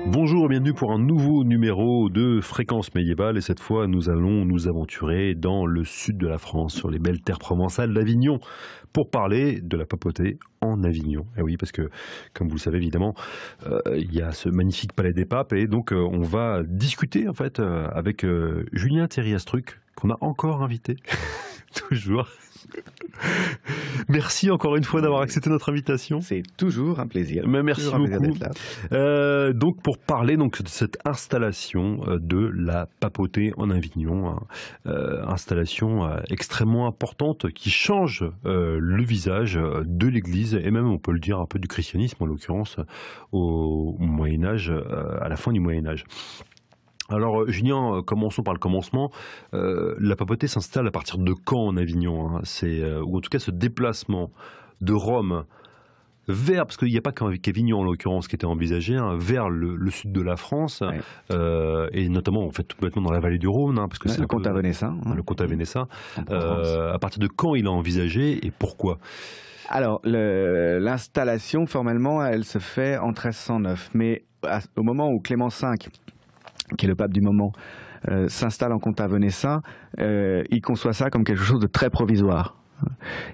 Bonjour, bienvenue pour un nouveau numéro de Fréquence Médiévale et cette fois nous allons nous aventurer dans le sud de la France, sur les belles terres provençales d'Avignon, pour parler de la papauté en Avignon. Et oui, parce que comme vous le savez évidemment, il y a ce magnifique palais des papes et donc on va discuter en fait avec Julien Thierry-Astruc, qu'on a encore invité, toujours. Merci encore une fois d'avoir accepté notre invitation. C'est toujours un plaisir. Mais merci beaucoup. Donc pour parler donc de cette installation de la papauté en Avignon, installation extrêmement importante qui change le visage de l'Église et même on peut le dire un peu du christianisme en l'occurrence au Moyen Âge, à la fin du Moyen Âge. Alors Julien, commençons par le commencement. La papauté s'installe à partir de quand en Avignon, hein? Ou en tout cas ce déplacement de Rome vers, parce qu'il n'y a pas qu'Avignon en l'occurrence qui était envisagé, hein, vers le sud de la France, ouais. Et notamment en fait tout bêtement dans la vallée du Rhône, hein, parce que c'est le comte Avenessa. Le comte Avenessa. À partir de quand il a envisagé et pourquoi? Alors l'installation formellement elle se fait en 1309, mais au moment où Clément V, qui est le pape du moment, s'installe en comte Avenessa, il conçoit ça comme quelque chose de très provisoire.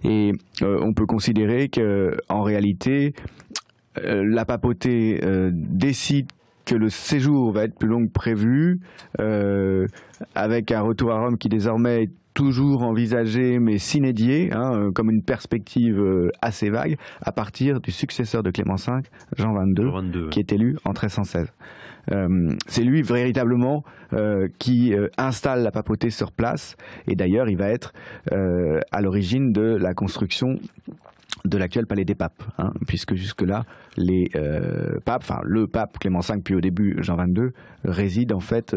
Et on peut considérer qu'en réalité, la papauté décide que le séjour va être plus long que prévu, avec un retour à Rome qui désormais est toujours envisagé mais s'inédié, hein, comme une perspective assez vague, à partir du successeur de Clément V, Jean XXII, qui est élu en 1316. C'est lui véritablement qui installe la papauté sur place et d'ailleurs il va être à l'origine de la construction de l'actuel palais des papes, hein, puisque jusque-là, les papes, enfin le pape Clément V, puis au début Jean XXII, résident en fait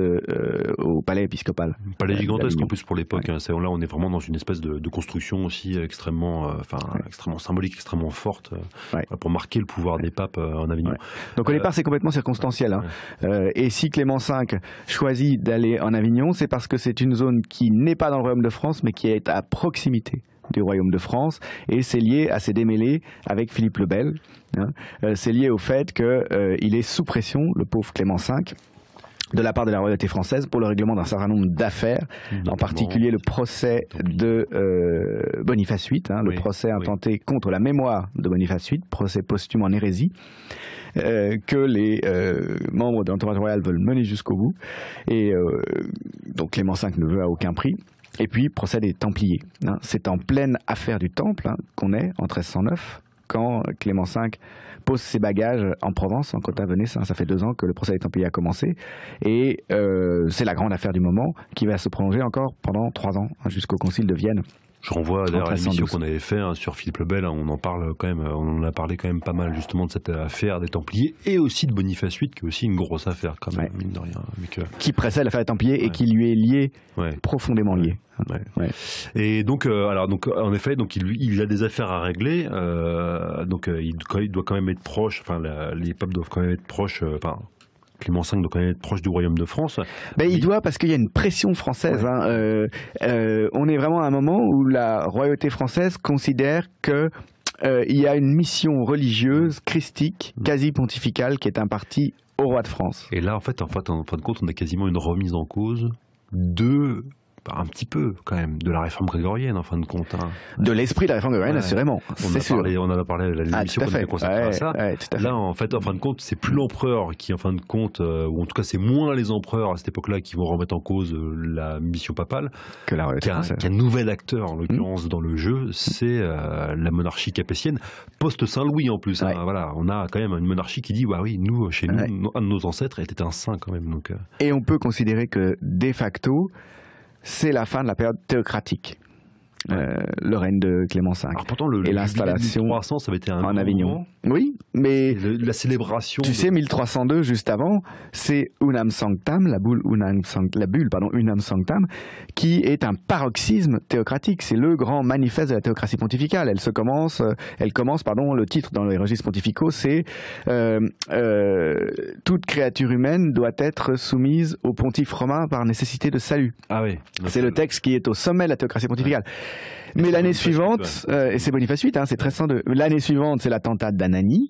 au palais épiscopal. Palais gigantesque en plus pour l'époque. Ouais. Hein, là, on est vraiment dans une espèce de construction aussi extrêmement, extrêmement symbolique, extrêmement forte, pour marquer le pouvoir des papes en Avignon. Ouais. Donc au départ, c'est complètement circonstanciel. Hein. Et si Clément V choisit d'aller en Avignon, c'est parce que c'est une zone qui n'est pas dans le Royaume de France, mais qui est à proximité du Royaume de France, et c'est lié à ses démêlés avec Philippe le Bel. Hein. C'est lié au fait qu'il est sous pression, le pauvre Clément V, de la part de la royauté française pour le règlement d'un certain nombre d'affaires, en particulier le procès de Boniface VIII, hein, le procès intenté contre la mémoire de Boniface VIII, procès posthume en hérésie, que les membres de l'entourage royal veulent mener jusqu'au bout, et donc Clément V ne veut à aucun prix. Et puis, procès des Templiers. Hein. C'est en pleine affaire du Temple qu'on est, en 1309, quand Clément V pose ses bagages en Provence, en comte Avenessa. Ça fait 2 ans que le procès des Templiers a commencé. Et c'est la grande affaire du moment qui va se prolonger encore pendant 3 ans, jusqu'au concile de Vienne. Je renvoie d'ailleurs à l'émission qu'on avait fait sur Philippe le Bel, on en parle quand même, on en a parlé quand même pas mal justement de cette affaire des Templiers et aussi de Boniface VIII, qui est aussi une grosse affaire quand même, mine de rien. Qui précède l'affaire des Templiers et qui lui est liée, profondément liée. Et donc, en effet, donc il a des affaires à régler, donc il doit quand même être proche, enfin les papes doivent quand même être proches, Clément V doit quand même être proche du Royaume de France. Il doit, parce qu'il y a une pression française. Hein. On est vraiment à un moment où la royauté française considère que il y a une mission religieuse, christique, quasi pontificale, qui est impartie au roi de France. Et là, en fin de compte, on a quasiment une remise en cause un petit peu quand même de la réforme grégorienne en fin de compte. Hein. De l'esprit de la réforme grégorienne, assurément. On en a parlé à l'émission qu'on était consacrée à ça. Là, en fin de compte, c'est plus l'empereur qui, en fin de compte, ou en tout cas, c'est moins les empereurs à cette époque-là qui vont remettre en cause la mission papale que la royauté française. Qu'un nouvel acteur, en l'occurrence, dans le jeu, c'est la monarchie capétienne, post-Saint-Louis en plus. Hein, voilà, on a quand même une monarchie qui dit, nous, chez nous, un de nos ancêtres était un saint quand même. Donc, Et on peut considérer que, de facto, c'est la fin de la période théocratique, le règne de Clément V. Alors pourtant, et l'installation 1300, ça avait été en Avignon. Oui, mais la célébration. Tu sais, 1302, juste avant, c'est Unam Sanctam, la bulle Unam Sanctam, qui est un paroxysme théocratique. C'est le grand manifeste de la théocratie pontificale. Elle commence, le titre dans les registres pontificaux, c'est tous toute créature humaine doit être soumise au pontife romain par nécessité de salut. Ah oui. C'est le texte qui est au sommet de la théocratie pontificale. Mais l'année suivante, et c'est Boniface VIII, c'est 1302. L'année suivante, c'est l'attentat d'Ananie,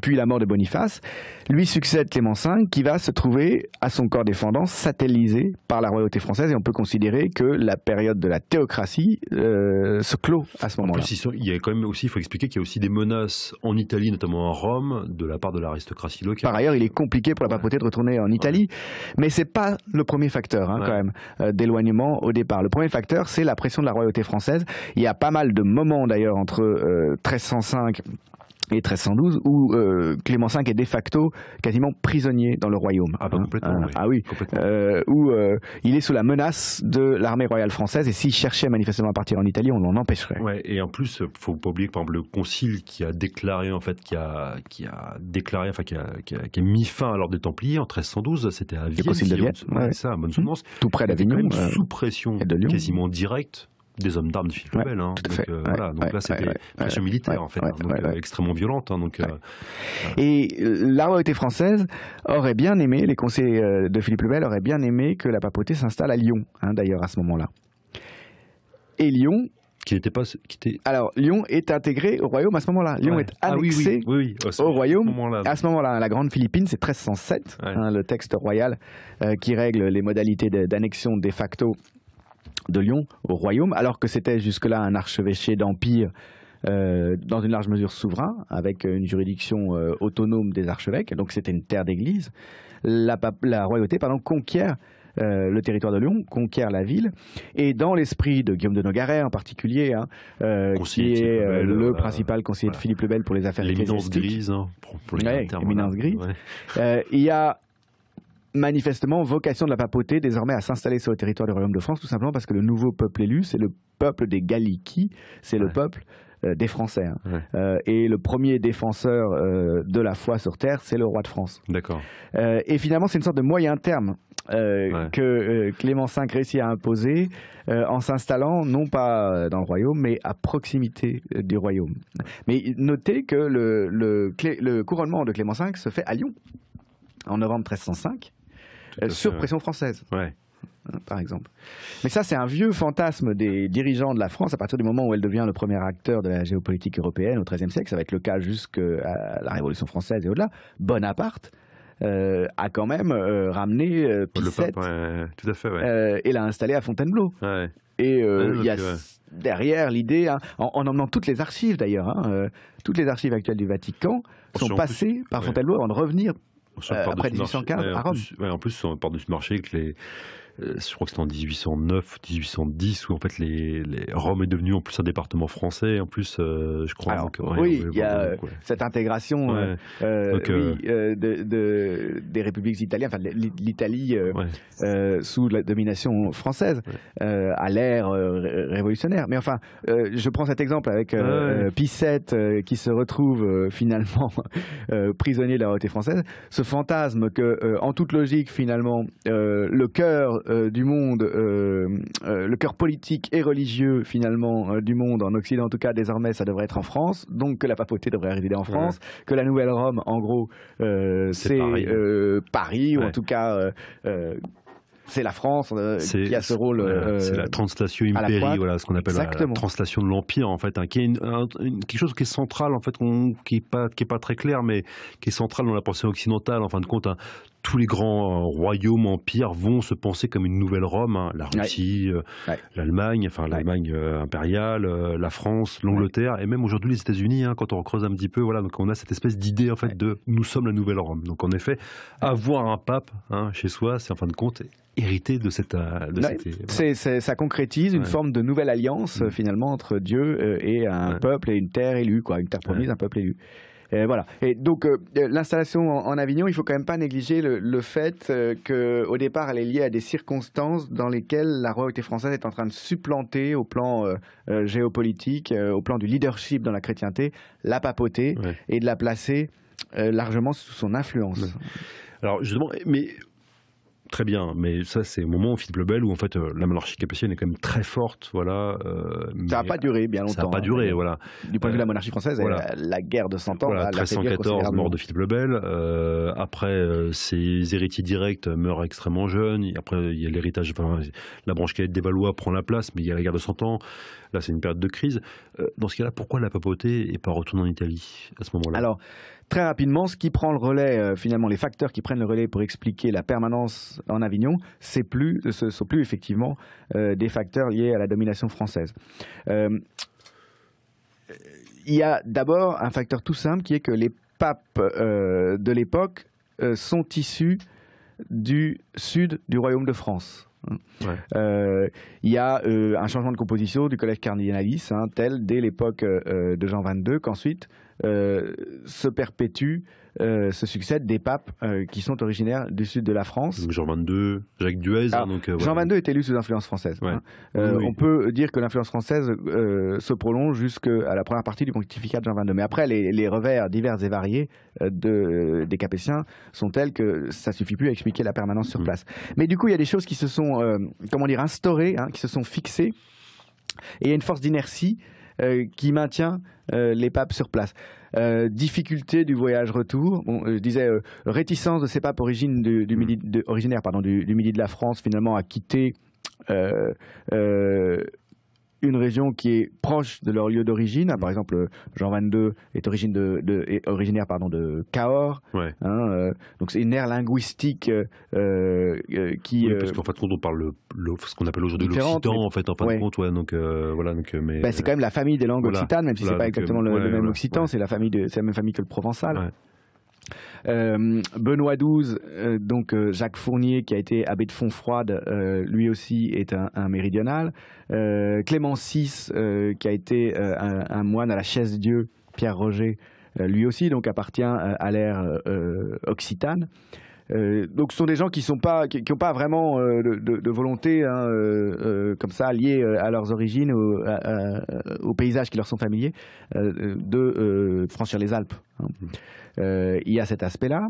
puis la mort de Boniface. Lui succède Clément V, qui va se trouver à son corps défendant satellisé par la royauté française, et on peut considérer que la période de la théocratie se clôt à ce moment-là. Il y a quand même aussi, il faut expliquer qu'il y a aussi des menaces en Italie, notamment à Rome, de la part de l'aristocratie locale. Par ailleurs, il est compliqué pour la papauté de retourner en Italie, mais c'est pas le premier facteur quand même d'éloignement au départ. Le premier facteur, c'est la pression de la royauté française. Il y a pas mal de moments d'ailleurs entre 1305 et 1312 où Clément V est de facto quasiment prisonnier dans le royaume. Ah, bah, complètement. Ah oui. Complètement. Où il est sous la menace de l'armée royale française, et s'il cherchait manifestement à partir en Italie, on l'en empêcherait. Ouais, et en plus, faut pas oublier que par exemple le concile qui a déclaré en fait, qui a mis fin à l'ordre des Templiers en 1312, c'était à Vienne. Le concile de Vienne. Ça, à bonne souvenance. Tout près d'Avignon. Sous pression quasiment directe des hommes d'armes de Philippe le Bel. Tout à fait. Donc là, c'était pression militaire, en fait, extrêmement violente. Et la royauté française aurait bien aimé, les conseillers de Philippe le Bel auraient bien aimé que la papauté s'installe à Lyon, d'ailleurs, à ce moment-là. Et Lyon... Alors, Lyon est intégré au royaume à ce moment-là. Lyon est annexé au royaume. À ce moment-là, la Grande Philippine, c'est 1307, le texte royal qui règle les modalités d'annexion de facto de Lyon au royaume, alors que c'était jusque-là un archevêché d'empire dans une large mesure souverain, avec une juridiction autonome des archevêques, donc c'était une terre d'église. La royauté conquiert le territoire de Lyon, conquiert la ville, et dans l'esprit de Guillaume de Nogaret en particulier, qui est le principal conseiller de Philippe le Bel pour les affaires ecclésiastiques. L'éminence grise, pour les termes. L'éminence grise. Il y a manifestement vocation de la papauté désormais à s'installer sur le territoire du royaume de France, tout simplement parce que le nouveau peuple élu, c'est le peuple des Gallici, c'est le peuple des Français. Et le premier défenseur de la foi sur terre, c'est le roi de France. D'accord. Et finalement, c'est une sorte de moyen terme que Clément V réussit à imposer en s'installant non pas dans le royaume, mais à proximité du royaume. Mais notez que le couronnement de Clément V se fait à Lyon, en novembre 1305, sur pression française. Par exemple. Mais ça, c'est un vieux fantasme des dirigeants de la France à partir du moment où elle devient le premier acteur de la géopolitique européenne au XIIIe siècle. Ça va être le cas jusqu'à la Révolution française et au-delà. Bonaparte a quand même ramené Pie VII tout à fait, et l'a installé à Fontainebleau. Et il y a derrière l'idée, en emmenant toutes les archives d'ailleurs, toutes les archives actuelles du Vatican sont passées par Fontainebleau avant de revenir après 1815 à Rome. En plus, on part de ce marché que je crois que c'était en 1809, 1810, où en fait Rome est devenu en plus un département français, en plus, je crois. Alors, il y a cette intégration des républiques italiennes, enfin l'Italie sous la domination française, à l'ère révolutionnaire. Mais enfin, je prends cet exemple avec Pie VII qui se retrouve finalement prisonnier de la royauté française. Ce fantasme que, en toute logique, finalement, le cœur du monde, le cœur politique et religieux finalement du monde, en Occident en tout cas, désormais ça devrait être en France, donc que la papauté devrait résider en France, que la Nouvelle Rome en gros c'est Paris, ou en tout cas c'est la France qui a ce rôle. C'est la translation impérie, ce qu'on appelle la translation de l'empire, en fait, qui est quelque chose qui est central, en fait, qui est pas très clair, mais qui est central dans la pensée occidentale. En fin de compte, tous les grands royaumes, empires vont se penser comme une nouvelle Rome. La Russie, l'Allemagne, l'Allemagne impériale, la France, l'Angleterre, et même aujourd'hui les États-Unis. Quand on creuse un petit peu, donc on a cette espèce d'idée en fait de nous sommes la nouvelle Rome. Donc en effet, avoir un pape chez soi, c'est en fin de compte hérité de cette. Ça concrétise une forme de nouvelle alliance finalement entre Dieu et un peuple et une terre élue, une terre promise, un peuple élu. Voilà. Et donc l'installation en Avignon, il ne faut quand même pas négliger le fait qu'au départ, elle est liée à des circonstances dans lesquelles la royauté française est en train de supplanter au plan géopolitique, au plan du leadership dans la chrétienté, la papauté, et de la placer largement sous son influence. Alors justement, mais Très bien, mais ça c'est au moment où Philippe le Bel où en fait la monarchie capétienne est quand même très forte, voilà. Ça n'a pas duré bien longtemps. Ça n'a pas duré, voilà. Du point de vue de la monarchie française, voilà. La guerre de 100 ans, voilà, 1314, mort de Philippe le Bel. Après, ses héritiers directs meurent extrêmement jeunes. Après, il y a l'héritage, enfin, la branche cadette des Valois prend la place, mais il y a la guerre de 100 ans. Là, c'est une période de crise. Dans ce cas-là, pourquoi la papauté n'est pas retournée en Italie à ce moment-là? Alors, très rapidement, ce qui prend le relais, finalement, les facteurs qui prennent le relais pour expliquer la permanence en Avignon, ce sont plus effectivement des facteurs liés à la domination française. Il y a d'abord un facteur tout simple qui est que les papes de l'époque sont issus du sud du royaume de France. Ouais. Il y a un changement de composition du collège cardinalis, tel dès l'époque de Jean XXII, qu'ensuite se perpétue, se succèdent des papes qui sont originaires du sud de la France. Donc Jean XXII, Jacques Duez. Jean XXII est élu sous influence française. Ouais. Oui. On peut dire que l'influence française se prolonge jusqu'à la première partie du pontificat de Jean XXII. Mais après, les revers divers et variés des Capétiens sont tels que ça ne suffit plus à expliquer la permanence sur place. Mais du coup, il y a des choses qui se sont instaurées, qui se sont fixées. Et il y a une force d'inertie qui maintient les papes sur place. Difficulté du voyage-retour. Bon, je disais réticence de ces papes originaires du Midi de la France, finalement, à quitter une région qui est proche de leur lieu d'origine. Par exemple, Jean XXII est originaire de Cahors. Ouais. Donc c'est une aire linguistique qui... Oui, parce qu'en fait, quand on parle ce qu'on appelle aujourd'hui l'occitan, en fait, en fin de compte, c'est quand même la famille des langues occitanes, même si c'est pas exactement le même occitan, c'est la même famille que le provençal. Ouais. Benoît XII, Jacques Fournier, qui a été abbé de Fontfroide, lui aussi est un méridional. Clément VI, qui a été un moine à la Chaise-Dieu, Pierre Roger, lui aussi donc appartient à l'ère occitane. Donc ce sont des gens qui n'ont pas vraiment de volonté comme ça liée à leurs origines, aux paysages qui leur sont familiers, de franchir les Alpes. Il y a cet aspect-là.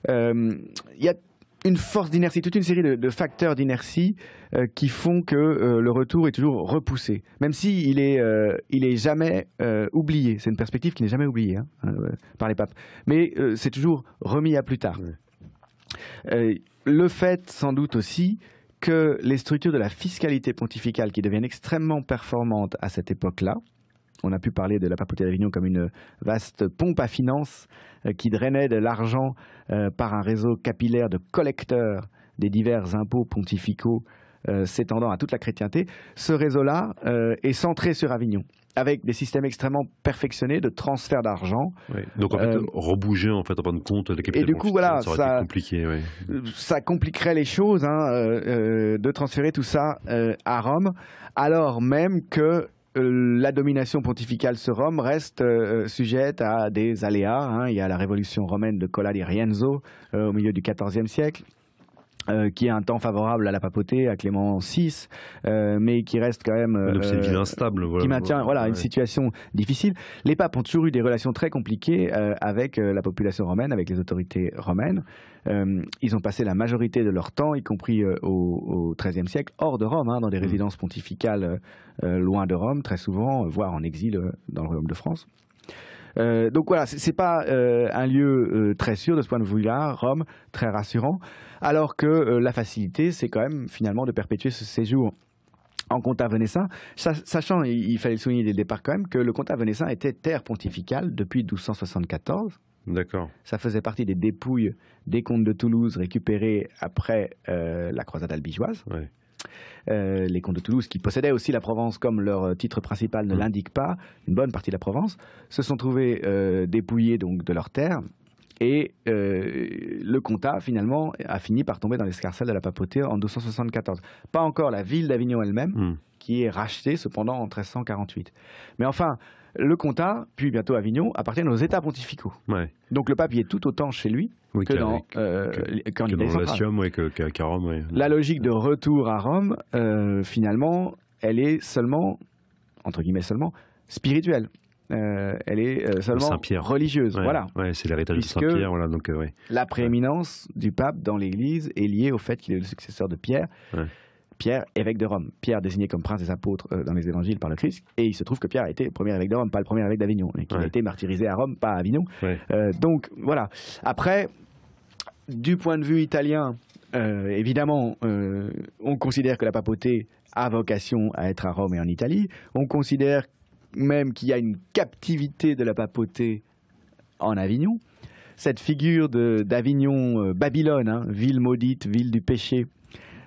Il y a une force d'inertie, toute une série de facteurs d'inertie qui font que le retour est toujours repoussé, même s'il est jamais oublié. C'est une perspective qui n'est jamais oubliée par les papes. Mais c'est toujours remis à plus tard. Le fait, sans doute aussi, que les structures de la fiscalité pontificale qui deviennent extrêmement performantes à cette époque-là, on a pu parler de la papauté d'Avignon comme une vaste pompe à finances qui drainait de l'argent par un réseau capillaire de collecteurs des divers impôts pontificaux s'étendant à toute la chrétienté. Ce réseau-là est centré sur Avignon, avec des systèmes extrêmement perfectionnés de transfert d'argent. Oui. Donc en fait, rebouger en fin de compte la capitale. Et du coup, voilà, ça aurait été compliqué. Oui. Ça compliquerait les choses de transférer tout ça à Rome, alors même que la domination pontificale sur Rome reste sujette à des aléas. Il y a la révolution romaine de Cola di Rienzo au milieu du XIVe siècle, qui est un temps favorable à la papauté, à Clément VI, mais qui reste quand même... c'est une ville instable. Qui maintient une situation difficile. Les papes ont toujours eu des relations très compliquées avec la population romaine, avec les autorités romaines. Ils ont passé la majorité de leur temps, y compris au XIIIe siècle, hors de Rome, dans des résidences pontificales loin de Rome, très souvent, voire en exil dans le royaume de France. Donc voilà, c'est pas un lieu très sûr de ce point de vue-là, Rome, très rassurant, alors que la facilité, c'est quand même finalement de perpétuer ce séjour en comtat venessin, sachant, il fallait le souligner dès le départ quand même, que le comtat venessin était terre pontificale depuis 1274. D'accord. Ça faisait partie des dépouilles des comtes de Toulouse récupérées après la croisade albigeoise. Ouais. Les comtes de Toulouse, qui possédaient aussi la Provence comme leur titre principal ne l'indique pas, une bonne partie de la Provence, se sont trouvés dépouillés donc de leurs terres. Et le comtat, finalement, a fini par tomber dans l'escarcelle de la papauté en 1274. Pas encore la ville d'Avignon elle-même, qui est rachetée cependant en 1348. Mais enfin, le comtat, puis bientôt Avignon, appartiennent aux États pontificaux. Ouais. Donc le pape y est tout autant chez lui que dans l'Astium, qu'à Rome. Ouais. La logique de retour à Rome, finalement, elle est seulement, entre guillemets seulement, spirituelle. elle est seulement religieuse. Ouais, voilà. Ouais, c'est l'héritage de Saint-Pierre. Voilà, donc, ouais. La prééminence du pape dans l'Église est liée au fait qu'il est le successeur de Pierre. Ouais. Pierre, évêque de Rome. Pierre désigné comme prince des apôtres dans les évangiles par le Christ. Et il se trouve que Pierre a été le premier évêque de Rome, pas le premier évêque d'Avignon. Et qu'il a été martyrisé à Rome, pas à Avignon. Ouais. Donc, voilà. Après, du point de vue italien, évidemment, on considère que la papauté a vocation à être à Rome et en Italie. On considère même qu'il y a une captivité de la papauté en Avignon. Cette figure d'Avignon, Babylone, hein, ville maudite, ville du péché,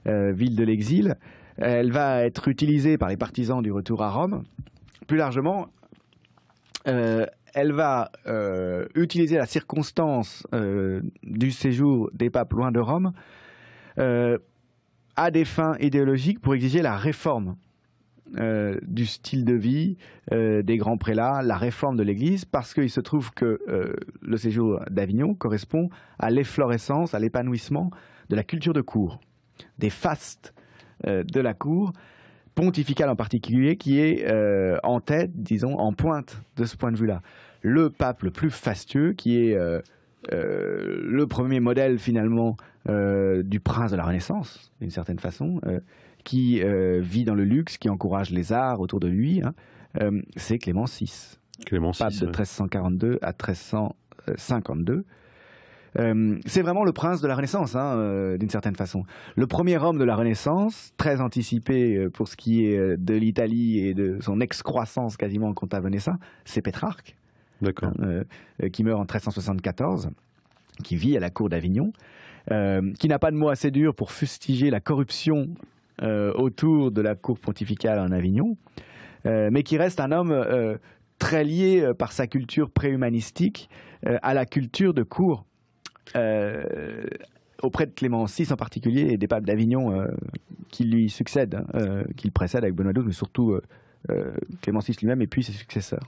ville de l'exil, elle va être utilisée par les partisans du retour à Rome. Plus largement, elle va utiliser la circonstance du séjour des papes loin de Rome à des fins idéologiques pour exiger la réforme du style de vie des grands prélats, la réforme de l'Église, parce qu'il se trouve que le séjour d'Avignon correspond à l'efflorescence, à l'épanouissement de la culture de cour, des fastes de la cour, pontificale en particulier, qui est en tête, disons, en pointe de ce point de vue-là. Le pape le plus fastueux, qui est le premier modèle finalement du prince de la Renaissance, d'une certaine façon, qui vit dans le luxe, qui encourage les arts autour de lui, hein, c'est Clément VI. Clément VI, pape de 1342 à 1352. C'est vraiment le prince de la Renaissance, hein, d'une certaine façon. Le premier homme de la Renaissance, très anticipé pour ce qui est de l'Italie et de son excroissance quasiment quant à Venessin, c'est Pétrarque, qui meurt en 1374, qui vit à la cour d'Avignon, qui n'a pas de mot assez dur pour fustiger la corruption autour de la cour pontificale en Avignon, mais qui reste un homme très lié par sa culture préhumanistique à la culture de cour. Auprès de Clément VI en particulier et des papes d'Avignon qui lui succèdent, qui le précèdent avec Benoît XII, mais surtout Clément VI lui-même et puis ses successeurs.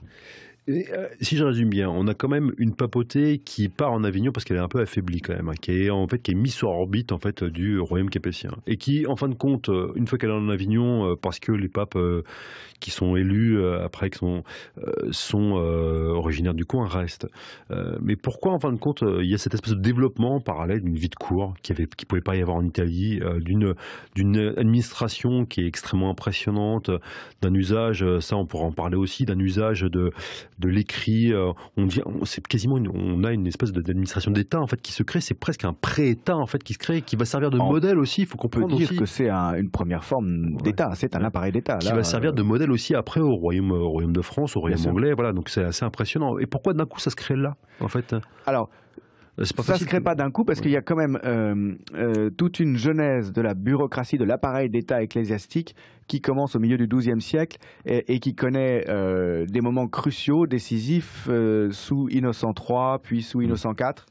Et, si je résume bien, on a quand même une papauté qui part en Avignon parce qu'elle est un peu affaiblie quand même, hein, qui est mise sur orbite en fait du royaume capétien et qui, en fin de compte, une fois qu'elle est en Avignon, parce que les papes qui sont élus après qui sont originaires du coin restent. Mais pourquoi, en fin de compte, il y a cette espèce de développement parallèle d'une vie de cour qui pouvait pas y avoir en Italie, d'une administration qui est extrêmement impressionnante, d'un usage, ça on pourra en parler aussi, d'un usage de l'écrit, c'est quasiment on a une espèce d'administration d'État en fait qui se crée, c'est presque un pré-État en fait qui se crée, qui va servir de modèle aussi. Il faut qu'on peut dire que c'est une première forme d'État, c'est un appareil d'État qui va servir de modèle aussi après au royaume de France, au royaume anglais, voilà. Donc c'est assez impressionnant. Et pourquoi d'un coup ça se crée là en fait? Alors ça ne se crée pas d'un coup parce qu'il y a quand même toute une genèse de la bureaucratie, de l'appareil d'État ecclésiastique qui commence au milieu du XIIe siècle et qui connaît des moments cruciaux, décisifs sous Innocent III, puis sous Innocent IV.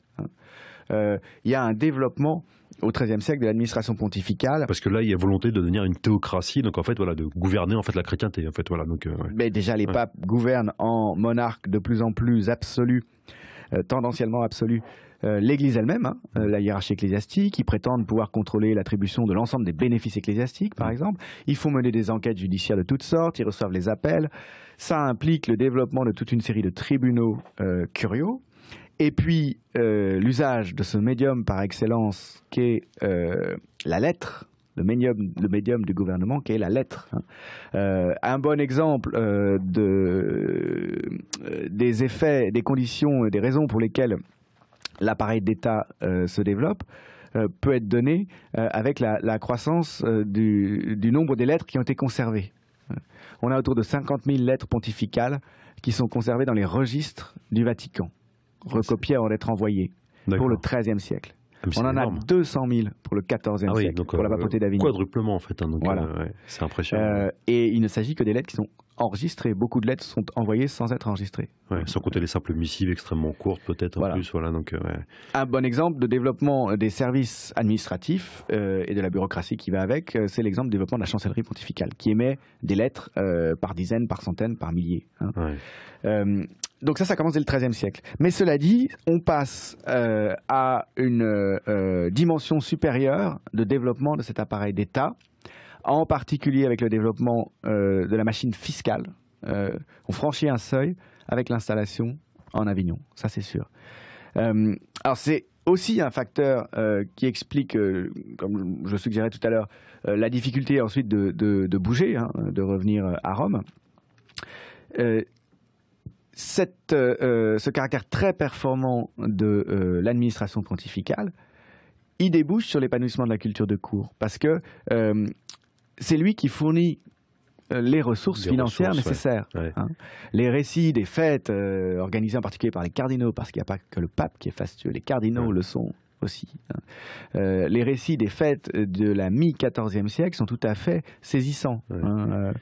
Il y a un développement au XIIIe siècle de l'administration pontificale. Parce que là, il y a volonté de devenir une théocratie, donc en fait, voilà, de gouverner en fait la chrétienté. En fait, voilà, donc, Mais déjà, les papes gouvernent en monarque de plus en plus absolu, tendanciellement absolu, l'Église elle-même, hein, la hiérarchie ecclésiastique. Ils prétendent pouvoir contrôler l'attribution de l'ensemble des bénéfices ecclésiastiques, par exemple. Ils font mener des enquêtes judiciaires de toutes sortes, ils reçoivent les appels. Ça implique le développement de toute une série de tribunaux curiaux. Et puis, l'usage de ce médium par excellence qu'est la lettre, le médium du gouvernement qu'est la lettre. Un bon exemple des effets, des conditions, des raisons pour lesquelles l'appareil d'État se développe peut être donné avec la croissance du nombre des lettres qui ont été conservées. On a autour de 50 000 lettres pontificales qui sont conservées dans les registres du Vatican, recopiées avant d'être envoyées pour le XIIIe siècle. On en a 200 000 pour le XIVe siècle, donc, pour la papauté d'Avignon. Quadruplement en fait, hein, donc voilà. C'est impressionnant. Et il ne s'agit que des lettres qui sont enregistrées. Beaucoup de lettres sont envoyées sans être enregistrées. Sans compter les simples missives extrêmement courtes peut-être en plus. Voilà, donc, Un bon exemple de développement des services administratifs et de la bureaucratie qui va avec, c'est l'exemple du développement de la chancellerie pontificale, qui émet des lettres par dizaines, par centaines, par milliers. Donc ça commence dès le XIIIe siècle. Mais cela dit, on passe à une dimension supérieure de développement de cet appareil d'État, en particulier avec le développement de la machine fiscale. On franchit un seuil avec l'installation en Avignon, ça c'est sûr. Alors c'est aussi un facteur qui explique, comme je suggérais tout à l'heure, la difficulté ensuite de bouger, hein, de revenir à Rome. Ce caractère très performant de l'administration pontificale, il débouche sur l'épanouissement de la culture de cour, parce que c'est lui qui fournit les ressources financières nécessaires. Ouais. Hein. Les récits des fêtes organisées en particulier par les cardinaux, parce qu'il n'y a pas que le pape qui est fastueux, les cardinaux le sont aussi. Hein. Les récits des fêtes de la mi-XIVe siècle sont tout à fait saisissants. Ouais. Hein.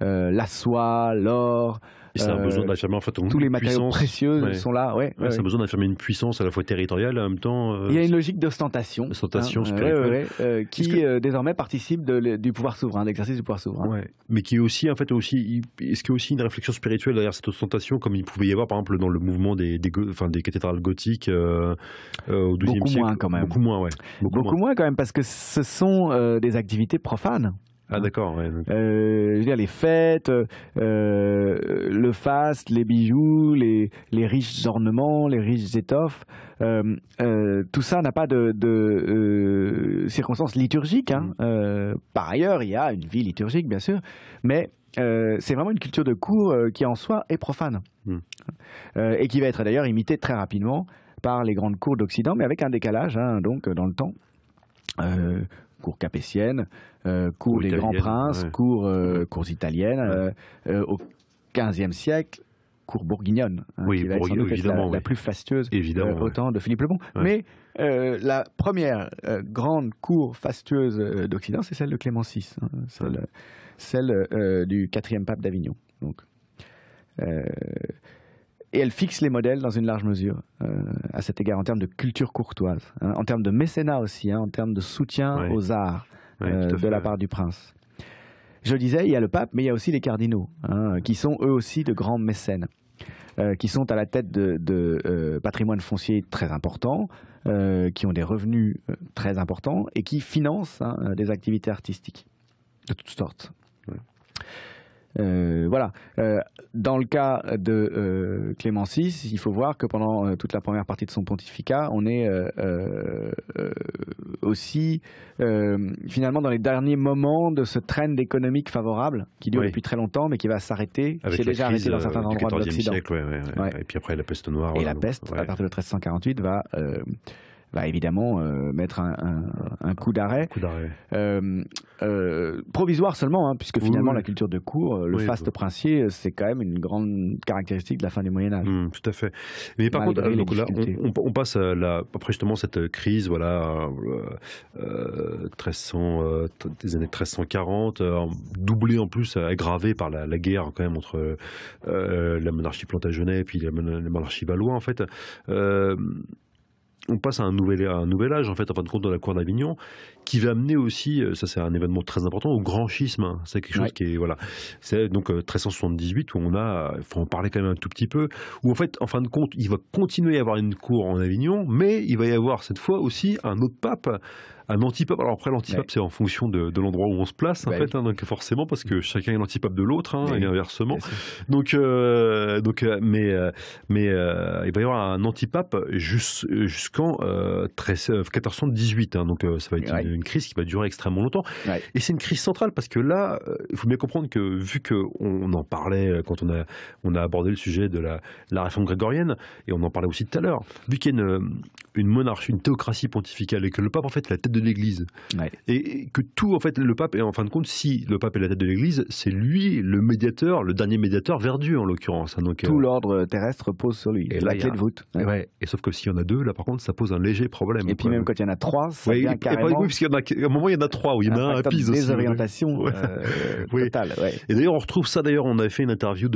La soie, l'or... C'est un besoin d'affirmer en fait tous les matériaux précieux sont là. Ouais, c'est un besoin d'affirmer une puissance à la fois territoriale et en même temps. Il y a une logique d'ostentation. Ostentation spirituelle. Qui désormais participe du pouvoir souverain, de l'exercice du pouvoir souverain. Ouais. Mais qui est aussi, en fait, est-ce qu'il y a aussi une réflexion spirituelle derrière cette ostentation, comme il pouvait y avoir par exemple dans le mouvement des cathédrales gothiques au XIIe siècle. Beaucoup moins quand même. Beaucoup moins, ouais. Beaucoup moins quand même, parce que ce sont des activités profanes. Ah d'accord, ouais. Je veux dire, les fêtes, le faste, les bijoux, les riches ornements, les riches étoffes, tout ça n'a pas de circonstances liturgiques. Hein. Par ailleurs, il y a une vie liturgique, bien sûr, mais c'est vraiment une culture de cour qui en soi est profane. Et qui va être d'ailleurs imitée très rapidement par les grandes cours d'Occident, mais avec un décalage, hein, donc dans le temps. Cour capétienne, cour des grands princes, cours italiennes, au XVe siècle, cour bourguignonne, hein, qui va être sans doute la plus fastueuse au temps de Philippe le Bon. Ouais. Mais la première grande cour fastueuse d'Occident, c'est celle de Clément VI, hein, celle du 4e pape d'Avignon. Donc, et elle fixe les modèles dans une large mesure, à cet égard, en termes de culture courtoise, hein, en termes de mécénat aussi, hein, en termes de soutien aux arts de la part du prince. Je le disais, il y a le pape, mais il y a aussi les cardinaux, hein, qui sont eux aussi de grands mécènes, qui sont à la tête de patrimoine foncier très important, qui ont des revenus très importants et qui financent des activités artistiques de toutes sortes. Voilà. Dans le cas de Clément VI, il faut voir que pendant toute la première partie de son pontificat, on est aussi finalement dans les derniers moments de ce trend économique favorable qui dure depuis très longtemps, mais qui va s'arrêter, qui s'est déjà arrêté dans certains endroits de l'Occident. Et puis après la peste noire. Et la peste, à partir de 1348, va évidemment mettre un coup d'arrêt. Provisoire seulement, hein, puisque finalement la culture de cour, le faste princier, c'est quand même une grande caractéristique de la fin du Moyen-Âge. Tout à fait. Mais par contre, donc là, on passe après justement cette crise, voilà, des années 1340, doublée en plus, aggravée par la guerre quand même entre la monarchie Plantagenet et puis la monarchie Valois, en fait. On passe à un nouvel âge, en fait, en fin de compte, dans la cour d'Avignon, qui va amener aussi, ça c'est un événement très important, au grand schisme. Hein. C'est quelque chose qui est, voilà, c'est donc 1378 où il faut en parler quand même un tout petit peu, où en fait, en fin de compte, il va continuer à y avoir une cour en Avignon, mais il va y avoir cette fois aussi un autre pape, un antipape. Alors après, l'antipape, c'est en fonction de l'endroit où on se place, en fait, hein, donc forcément, parce que chacun est l'antipape de l'autre, hein, et inversement. Donc, mais il va y avoir un antipape jusqu'en 1418. Hein, donc ça va être une crise qui va durer extrêmement longtemps. Et c'est une crise centrale parce que là, il faut bien comprendre que vu qu'on en parlait quand on a abordé le sujet de la réforme grégorienne, et on en parlait aussi tout à l'heure, vu qu'il y a une monarchie, une théocratie pontificale, et que le pape en fait est la tête de l'Église, et que tout en fait le pape est en fin de compte, si le pape est la tête de l'Église, c'est lui le médiateur, le dernier médiateur vers Dieu en l'occurrence. Hein, donc tout l'ordre terrestre repose sur lui. Et la clé de voûte. Et sauf que s'il y en a deux, là par contre, ça pose un léger problème. Et puis même quand il y en a trois, ça devient carrément. Oui, parce qu'à un moment il y en a trois, où il y en a un à Pise aussi. Désorientation totale. Et d'ailleurs on retrouve ça. D'ailleurs, on avait fait une interview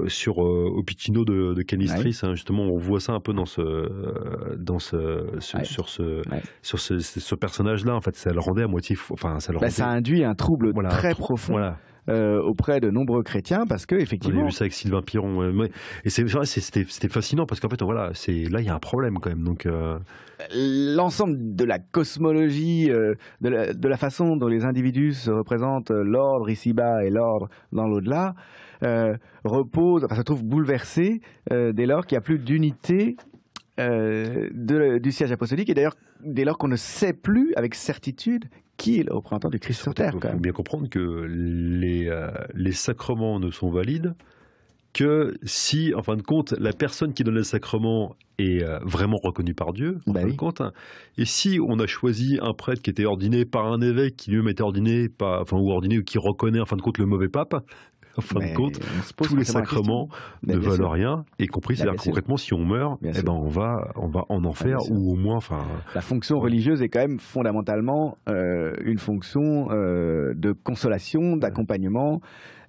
sur Opicino de Canistris. Hein, justement, on voit ça un peu sur ce personnage-là. En fait, ça le rendait à moitié fou. Enfin, ça induit un trouble très profond. auprès de nombreux chrétiens parce que effectivement. On a vu ça avec Sylvain Piron. Et c'était fascinant parce qu'en fait, voilà, là il y a un problème quand même. Donc l'ensemble de la cosmologie, de la façon dont les individus se représentent, l'ordre ici-bas et l'ordre dans l'au-delà, se trouve bouleversé dès lors qu'il n'y a plus d'unité du siège apostolique, et d'ailleurs dès lors qu'on ne sait plus avec certitude qui est le représentant du Christ sur terre. Il faut bien comprendre que les sacrements ne sont valides que si, en fin de compte, la personne qui donne le sacrement est vraiment reconnue par Dieu, en fin de compte. Et si on a choisi un prêtre qui était ordonné par un évêque qui lui-même était ordonné, ou qui reconnaît, en fin de compte, le mauvais pape, en fin de compte, tous les sacrements ne valent rien, y compris, c'est-à-dire concrètement, si on meurt, on va en enfer, ou au moins... La fonction religieuse est quand même fondamentalement une fonction de consolation, d'accompagnement.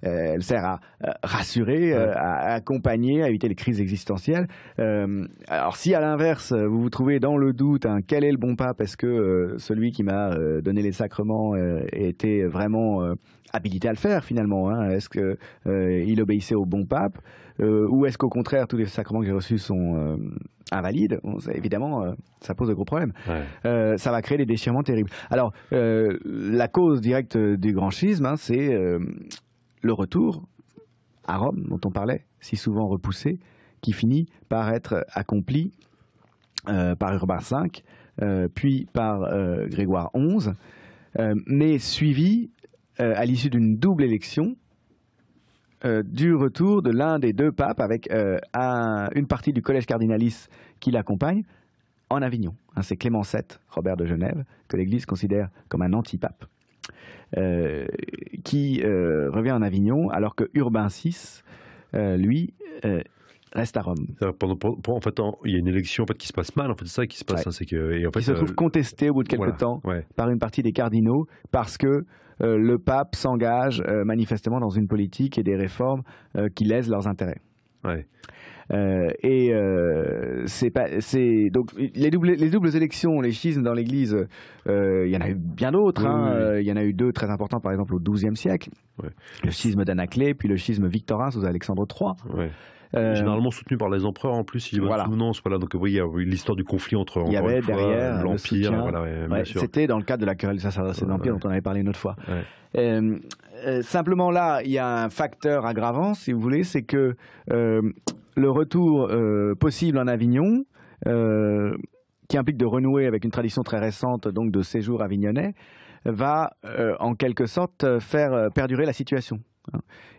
Elle sert à rassurer, à accompagner, à éviter les crises existentielles. Alors si à l'inverse, vous vous trouvez dans le doute, quel est le bon pape? Est-ce que celui qui m'a donné les sacrements était vraiment habilité à le faire finalement, Est-ce qu'il obéissait au bon pape, ou est-ce qu'au contraire tous les sacrements que j'ai reçus sont invalides? Évidemment, ça pose de gros problèmes. Ça va créer des déchirements terribles. Alors la cause directe du grand schisme, c'est le retour à Rome, dont on parlait, si souvent repoussé, qui finit par être accompli par Urbain V, puis par Grégoire XI, mais suivi à l'issue d'une double élection du retour de l'un des deux papes avec une partie du collège cardinalice qui l'accompagne en Avignon. C'est Clément VII, Robert de Genève, que l'Église considère comme un antipape, qui revient en Avignon, alors que Urbain VI, lui, reste à Rome. En fait, il y a une élection qui se passe mal, en fait, c'est ça qui se passe. C'est que, et en fait, qui se trouve contestée au bout de quelques temps par une partie des cardinaux, parce que le pape s'engage manifestement dans une politique et des réformes qui lèsent leurs intérêts. Donc les doubles élections, les schismes dans l'Église, il y en a eu bien d'autres. Il y en a eu deux très importants, par exemple au XIIe siècle. Le schisme d'Anaclée, puis le schisme victorin sous Alexandre III. Généralement soutenu par les empereurs en plus, si donc il y a eu l'histoire du conflit entre l'Empire, c'était dans le cadre de la querelle sacerdotale de l'Empire dont on avait parlé une autre fois. Simplement là, il y a un facteur aggravant, si vous voulez, c'est que le retour possible en Avignon, qui implique de renouer avec une tradition très récente donc de séjour avignonnais, va en quelque sorte faire perdurer la situation.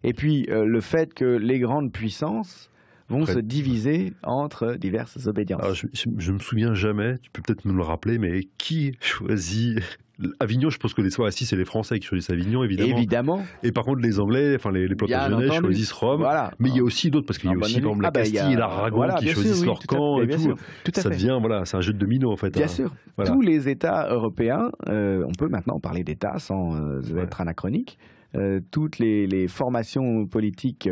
Et puis le fait que les grandes puissances vont se diviser entre diverses obédiences. Alors, je me souviens jamais, tu peux peut-être me le rappeler, mais qui choisit Avignon? Je pense que c'est les Français qui choisissent Avignon, évidemment. Et par contre, les Anglais, les Plantagenets choisissent Rome. Mais il y a aussi d'autres, parce qu'il y a aussi, par exemple, la Castille et l'Aragon qui choisissent leur camp et tout. Ça devient, c'est un jeu de domino, en fait. Bien sûr. Tous les États européens, on peut maintenant parler d'États sans être anachronique, toutes les formations politiques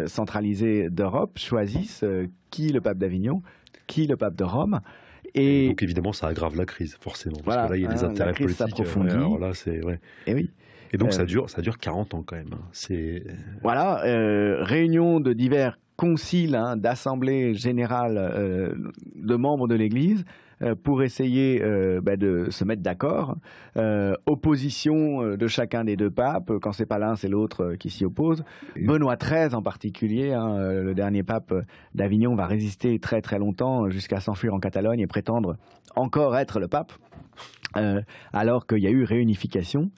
centralisées d'Europe choisissent qui le pape d'Avignon, qui le pape de Rome. Et donc évidemment, ça aggrave la crise, forcément. Parce que là, il y a des intérêts politiques. S'approfondit. Et donc ça dure 40 ans quand même. Réunion de divers conciles, d'assemblées générales de membres de l'Église pour essayer de se mettre d'accord. Opposition de chacun des deux papes. Quand c'est pas l'un, c'est l'autre qui s'y oppose. Benoît XIII en particulier, le dernier pape d'Avignon, va résister très très longtemps jusqu'à s'enfuir en Catalogne et prétendre encore être le pape, alors qu'il y a eu réunification.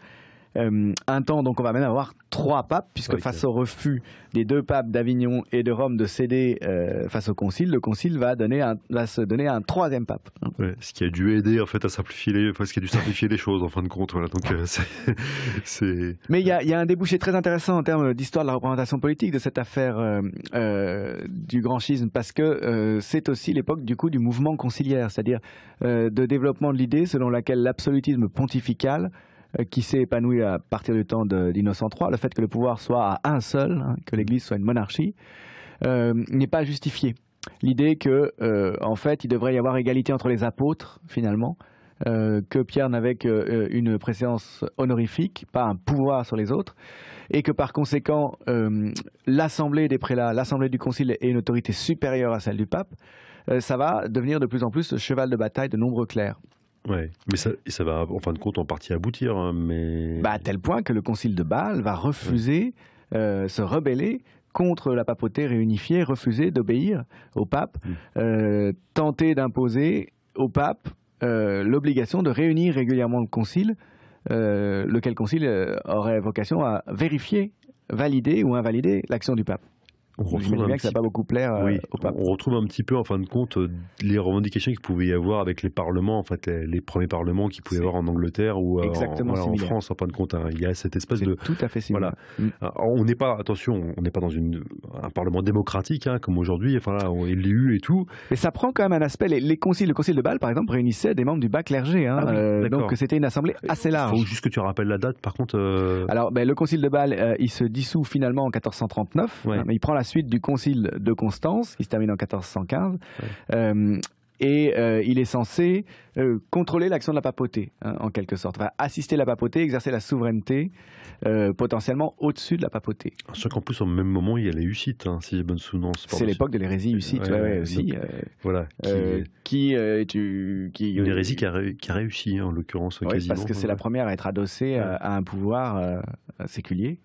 Un temps, donc on va même avoir 3 papes, puisque face au refus des 2 papes d'Avignon et de Rome de céder face au concile, le concile va se donner un 3e pape. Ce qui a dû aider en fait à simplifier les choses en fin de compte. Donc, Mais il y a un débouché très intéressant en termes d'histoire de la représentation politique de cette affaire du grand schisme, parce que c'est aussi l'époque du mouvement conciliaire, c'est-à-dire de développement de l'idée selon laquelle l'absolutisme pontifical qui s'est épanoui à partir du temps d'Innocent III, le fait que le pouvoir soit à un seul, que l'Église soit une monarchie, n'est pas justifié. L'idée que, en fait, il devrait y avoir égalité entre les apôtres, finalement, que Pierre n'avait qu'une préséance honorifique, pas un pouvoir sur les autres, et que par conséquent, l'Assemblée des prélats, l'Assemblée du Concile est une autorité supérieure à celle du pape, ça va devenir de plus en plus le cheval de bataille de nombreux clercs. Ouais, mais ça va en fin de compte en partie aboutir, hein, mais... À tel point que le Concile de Bâle va refuser, se rebeller contre la papauté réunifiée, refuser d'obéir au pape, tenter d'imposer au pape l'obligation de réunir régulièrement le concile, lequel concile aurait vocation à vérifier, valider ou invalider l'action du pape. J'imagine bien que ça ne va pas beaucoup plaire au pape. On retrouve un petit peu, en fin de compte, les revendications qu'il pouvait y avoir avec les parlements, en fait, les premiers parlements qu'il pouvait y avoir en Angleterre ou en France, en fin de compte. Hein. Il y a cette espèce de... tout à fait similaire. Voilà. On n'est pas, attention, on n'est pas dans un parlement démocratique, hein, comme aujourd'hui, enfin là, on est élu et tout. Mais ça prend quand même un aspect. Le concile de Bâle, par exemple, réunissait des membres du bas clergé. Hein, donc c'était une assemblée assez large. Il faut juste que tu rappelles la date, par contre. Alors, le concile de Bâle, il se dissout finalement en 1439, mais il prend la suite du concile de Constance, qui se termine en 1415, et il est censé contrôler l'action de la papauté, hein, en quelque sorte. Va assister la papauté, exercer la souveraineté, potentiellement au-dessus de la papauté. Je sais qu'en plus, au même moment, il y a les Hussites, hein, si j'ai bonne souvenance. C'est l'époque de l'hérésie hussite, aussi. Donc, voilà. Une hérésie qui a réussi, en l'occurrence, quasiment. Parce que c'est la première à être adossée à un pouvoir séculier.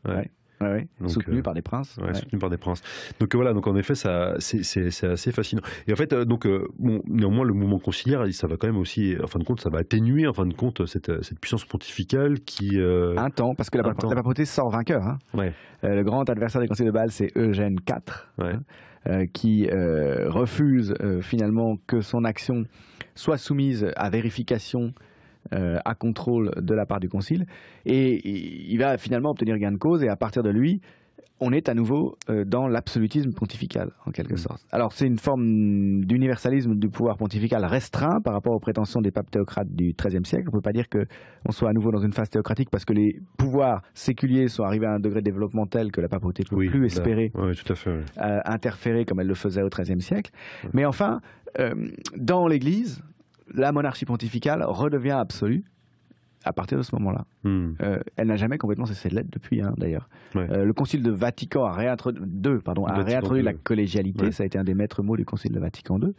Soutenu par des princes. Soutenu par des princes. Donc voilà, donc en effet, c'est assez fascinant. Et en fait, néanmoins, le mouvement conciliaire, ça va quand même aussi, en fin de compte, ça va atténuer, en fin de compte, cette puissance pontificale qui... Un temps, parce que la papauté sort vainqueur. Hein. Le grand adversaire des concile de Bâle, c'est Eugène IV, qui refuse finalement que son action soit soumise à vérification, à contrôle de la part du concile, et il va finalement obtenir gain de cause, et à partir de lui, on est à nouveau dans l'absolutisme pontifical, en quelque sorte. Alors c'est une forme d'universalisme du pouvoir pontifical restreint par rapport aux prétentions des papes théocrates du XIIIe siècle. On ne peut pas dire qu'on soit à nouveau dans une phase théocratique parce que les pouvoirs séculiers sont arrivés à un degré de développement tel que la papauté ne peut plus espérer tout à fait, interférer comme elle le faisait au XIIIe siècle. Mais enfin, dans l'Église, la monarchie pontificale redevient absolue à partir de ce moment-là. Elle n'a jamais complètement cessé de l'être depuis, hein, d'ailleurs. Le Concile de Vatican a réintroduit la collégialité. Ça a été un des maîtres mots du Concile de Vatican II.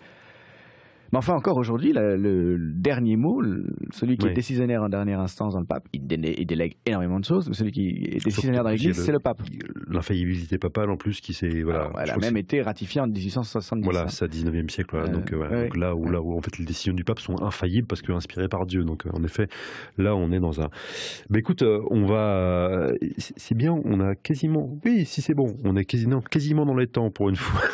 Mais enfin, encore aujourd'hui, le dernier mot, celui qui est décisionnaire en dernière instance dans le pape, il délègue énormément de choses, mais celui qui est décisionnaire dans l'Église, c'est le pape. L'infaillibilité papale, en plus, qui s'est... elle a même été ratifiée en 1870. Voilà, c'est au 19e siècle. Donc là où en fait les décisions du pape sont infaillibles parce que inspirées par Dieu. Donc en effet, là on est dans un... Écoute, on va... C'est bien, on a quasiment... Oui, si c'est bon, on est quasiment dans les temps pour une fois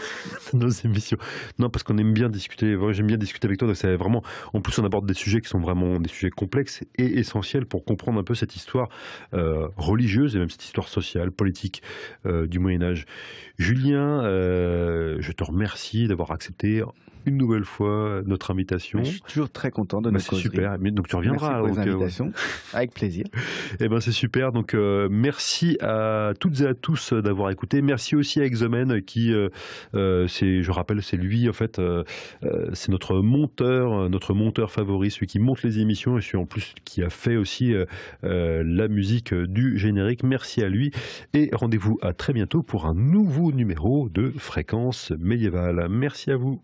de nos émissions. Non, parce qu'on aime bien discuter, j'aime bien discuter avec toi, donc c'est vraiment... En plus, on aborde des sujets qui sont vraiment des sujets complexes et essentiels pour comprendre un peu cette histoire religieuse et même cette histoire sociale, politique du Moyen-Âge. Julien, je te remercie d'avoir accepté une nouvelle fois notre invitation. Je suis toujours très content de notre causerie. C'est super. Donc tu reviendras. Merci pour les invitations. Avec plaisir. C'est super. Donc merci à toutes et à tous d'avoir écouté. Merci aussi à Exomen qui, je rappelle, c'est lui en fait, c'est notre monteur favori, celui qui monte les émissions et celui en plus qui a fait aussi la musique du générique. Merci à lui et rendez-vous à très bientôt pour un nouveau numéro de Fréquence médiévale. Merci à vous.